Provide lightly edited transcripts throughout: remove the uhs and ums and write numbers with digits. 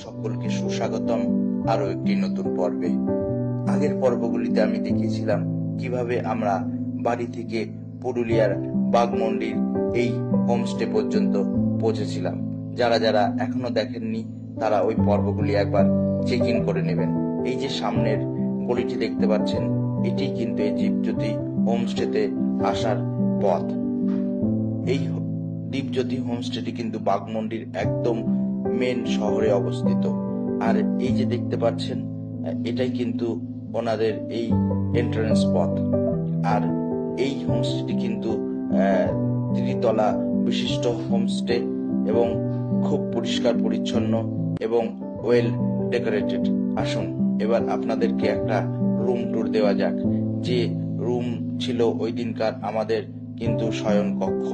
সকলকে সুস্বাগতম আরো একটি নতুন পর্বে। আগের পর্বগুলিতে আমি দেখিয়েছিলাম কিভাবে আমরা বাড়ি থেকে পুরুলিয়ার বাঘমন্ডির এই হোমস্টে পর্যন্ত পৌঁছেছিলাম। যারা যারা এখনো দেখেননি তারা ওই পর্বগুলি একবার চেক ইন করে নেবেন। এই যে সামনের গলিটি দেখতে পাচ্ছেন, এটি কিন্তু এই দীপজ্যোতি হোমস্টেতে আসার পথ। এই দীপজ্যোতি হোমস্টেটি কিন্তু বাঘমন্ডির একদম মেন শহরে অবস্থিত। আর এই যে দেখতে পাচ্ছেন, এটাই কিন্তু ওনাদের এই এন্ট্রান্স পথ। আর এই হোমস্টেটি কিন্তু ত্রিতলা বিশিষ্ট হোমস্টে এবং খুব পরিষ্কার পরিচ্ছন্ন এবং ওয়েল ডেকোরেটেড। আসুন এবার আপনাদেরকে একটা রুম ট্যুর দেওয়া যাক। যে রুম ছিল ওই দিনকার আমাদের কিন্তু শয়ন কক্ষ।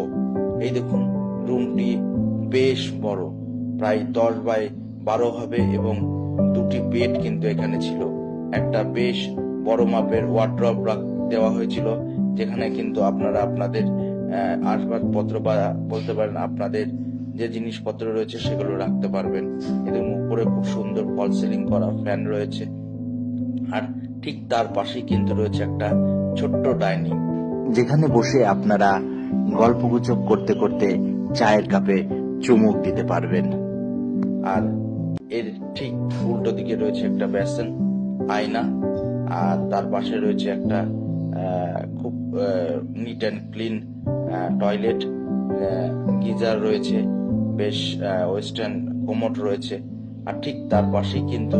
এই দেখুন, রুমটি বেশ বড়, প্রায় 10x12 হবে এবং দুটি বেড কিন্তু এখানে ছিল। একটা বেশ বড় মাপের ওয়ার্ড্রব দেওয়া হয়েছিল, যেখানে কিন্তু আপনারা আপনাদের আসবাবপত্র বা বলতে পারেন আপনাদের যে জিনিসপত্র রয়েছে সেগুলো রাখতে পারবেন। এবং উপরে খুব সুন্দর ফল সিলিং করা ফ্যান রয়েছে। আর ঠিক তার পাশেই কিন্তু রয়েছে একটা ছোট্ট ডাইনিং, যেখানে বসে আপনারা গল্পগুজব করতে করতে চায়ের কাপে চুমুক দিতে পারবেন। আর এর ঠিক উল্টো দিকে রয়েছে একটা বেসিন, আয়না, আর তার পাশে রয়েছে একটা খুব neat and clean toilet, geyser রয়েছে, বেশ ওয়েস্টার্ন কোমোড রয়েছে। আর ঠিক তার পাশেই কিন্তু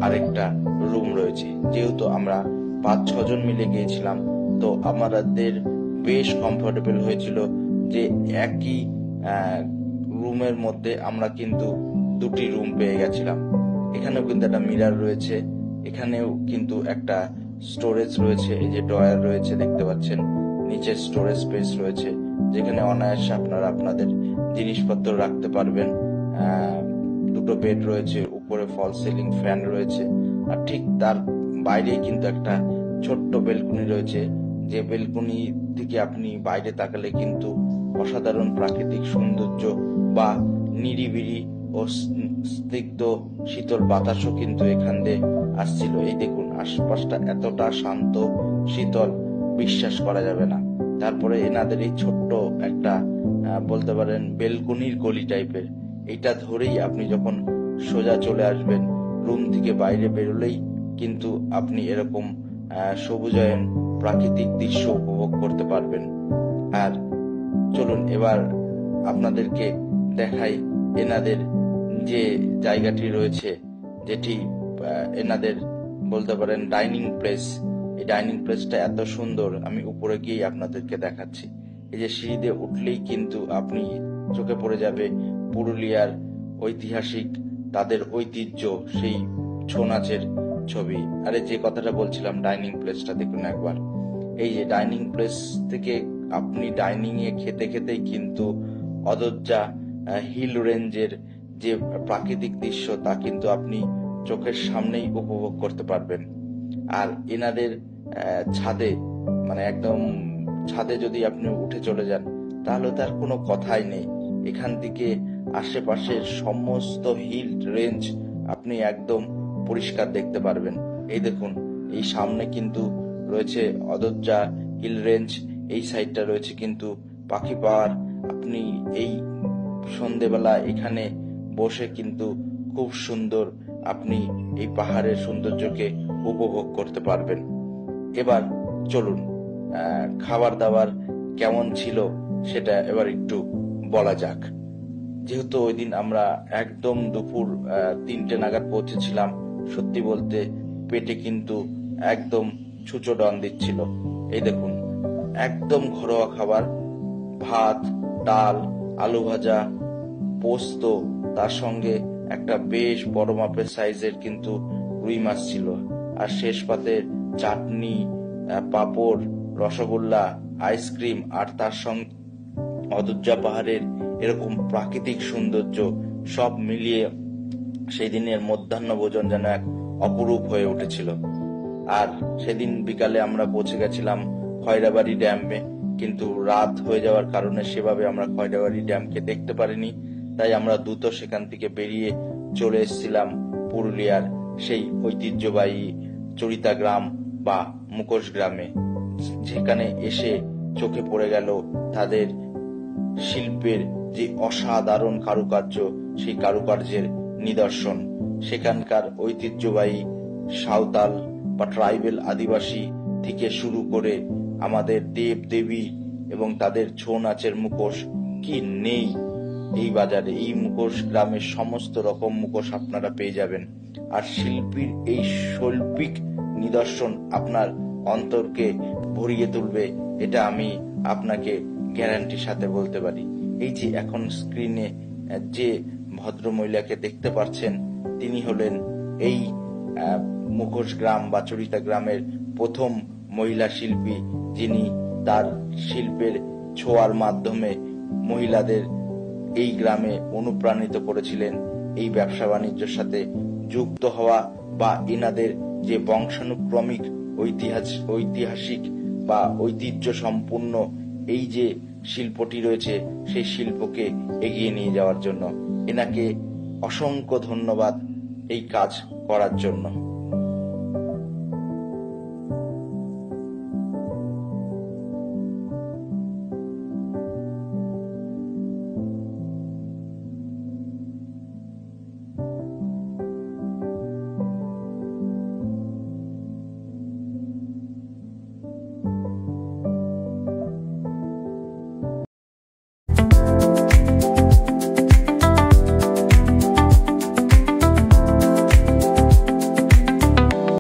আরেকটা রুম রয়েছে। যেহেতু আমরা 5-6 জন মিলে গিয়েছিলাম, তো আমাদের বেশ কমফোর্টেবল হয়েছিল যে একই রুমের মধ্যে আমরা কিন্তু দুটি রুম পেয়ে গেছিলাম। এখানেও কিন্তু একটা মিরর রয়েছে, এখানেও কিন্তু একটা স্টোরেজ রয়েছে। এই যে ড্রয়ার রয়েছে দেখতে পাচ্ছেন, নিচে স্টোরেজ স্পেস রয়েছে, যেখানে অনায়াসে আপনারা আপনাদের জিনিসপত্র রাখতে পারবেন। দুটো বেড রয়েছে, উপরে ফল সিলিং ফ্যান রয়েছে। আর ঠিক তার বাইরেই কিন্তু একটা ছোট্ট বেলকনি রয়েছে, যে বেলকনি থেকে আপনি বাইরে তাকালে কিন্তু অসাধারণ প্রাকৃতিক সৌন্দর্য বা নিরিবিলি ও স্নিগ্ধ শীতল বাতাসও কিন্তু এখান দিয়ে আসছিল। এই দেখুন, আশপাশটা এতটা শান্ত শীতল, বিশ্বাস করা যাবে না। তারপরে এনাদের এই ছোট্ট একটা বলতে পারেন বেলকনির গলি টাইপের, এইটা ধরেই আপনি যখন সোজা চলে আসবেন রুম থেকে বাইরে বেরোলেই কিন্তু আপনি এরকম সবুজায়ন প্রাকৃতিক দৃশ্য উপভোগ করতে পারবেন। আর চলুন এবার আপনাদেরকে দেখাই এনাদের যে জায়গাটি রয়েছে, যেটি এনাদের বলতে পারেন ডাইনিং প্লেস। এই ডাইনিং প্লেসটা এত সুন্দর, আমি উপরে গিয়ে আপনাদেরকে দেখাচ্ছি। এই যে সিঁড়ি দিয়ে উঠলেই কিন্তু আপনি চোখে পড়ে যাবে পুরুলিয়ার ঐতিহাসিক তাদের ঐতিহ্য, সেই ছৌ নাচের ছবি। আরে যে কথাটা বলছিলাম, ডাইনিং প্লেসটা দেখুন একবার। এই যে ডাইনিং প্লেস থেকে আপনি ডাইনিং এ খেতে খেতেই কিন্তু অযোধ্যা হিল রেঞ্জের যে প্রাকৃতিক দৃশ্য তা কিন্তু আপনি চোখের সামনেই উপভোগ করতে পারবেন। আর এনাদের ছাদে, মানে একদম ছাদে যদি আপনি উঠে চলে যান তাহলে তার কোনো কথাই নেই। এখান থেকে আশেপাশের সমস্ত হিল রেঞ্জ আপনি একদম পরিষ্কার দেখতে পারবেন। এই দেখুন, এই সামনে কিন্তু রয়েছে অযোধ্যা হিল রেঞ্জ, এই সাইডটা রয়েছে কিন্তু পাখি পাহাড়। আপনি এই সন্ধেবেলা এখানে বসে কিন্তু খুব সুন্দর আপনি এই পাহাড়ের সৌন্দর্যকে উপভোগ করতে পারবেন। এবার চলুন খাবার দাবার কেমন ছিল সেটা এবার একটু বলা যাক। যেহেতু ওই দিন আমরা একদম দুপুর 3টে নাগাদ পৌঁছেছিলাম, সত্যি বলতে পেটে কিন্তু একদম ছুঁচো ডন দিচ্ছিল। এই দেখুন, একদম ঘরোয়া খাবার, ভাত, ডাল, আলু ভাজা, পোস্ত, তার সঙ্গে একটা বেশ বড় মাপের সাইজের কিন্তু রুই মাছ ছিল। আর শেষ পাতে চাটনি, পাঁপড়, রসগোল্লা, আইসক্রিম, আর তার সঙ্গে অযোধ্যা পাহাড়ের এরকম প্রাকৃতিক সৌন্দর্য সব মিলিয়ে সেই দিনের মধ্যাহ্ন ভোজন যেন এক অপরূপ হয়ে উঠেছিল। আর সেদিন বিকালে আমরা পৌঁছে গেছিলাম খয়রাবাড়ি ড্যামে, কিন্তু রাত হয়ে যাওয়ার কারণে সেভাবে আমরা খয়রাবাড়ি ড্যামকে দেখতে পারিনি। তাই আমরা দ্রুত সেখান থেকে বেরিয়ে চলে এসেছিলাম পুরুলিয়ার সেই ঐতিহ্যবাহী চরিতা গ্রাম বা মুখোশ গ্রামে, যেখানে এসে চোখে পড়ে গেল তাদের শিল্পের যে অসাধারণ কারুকার্য, সেই কারুকার্যের নিদর্শন। সেখানকার ঐতিহ্যবাহী সাঁওতাল বা ট্রাইবেল আদিবাসী থেকে শুরু করে আমাদের দেব দেবী এবং তাদের ছৌ নাচের মুখোশ কি নেই এই বাজারে। এই মুখোশ গ্রামের সমস্ত রকম মুখোশ আপনারা পেয়ে যাবেন। আর শিল্পীর এই শৈল্পিক নিদর্শন আপনার অন্তরকে ভরিয়ে তুলবে, এটা আমি আপনাকে গ্যারান্টির সাথে বলতে পারি। এই যে এখন স্ক্রিনে যে ভদ্র মহিলাকে দেখতে পাচ্ছেন, তিনি হলেন এই মুখোশ গ্রাম বা চরিতা গ্রামের প্রথম মহিলা শিল্পী, যিনি তার শিল্পের ছোঁয়ার মাধ্যমে মহিলাদের এই গ্রামে অনুপ্রাণিত করেছিলেন এই ব্যবসা বাণিজ্যের সাথে যুক্ত হওয়া, বা এনাদের যে বংশানুক্রমিক ঐতিহাসিক বা ঐতিহ্য সম্পূর্ণ এই যে শিল্পটি রয়েছে, সেই শিল্পকে এগিয়ে নিয়ে যাওয়ার জন্য। এনাকে অসংখ্য ধন্যবাদ এই কাজ করার জন্য।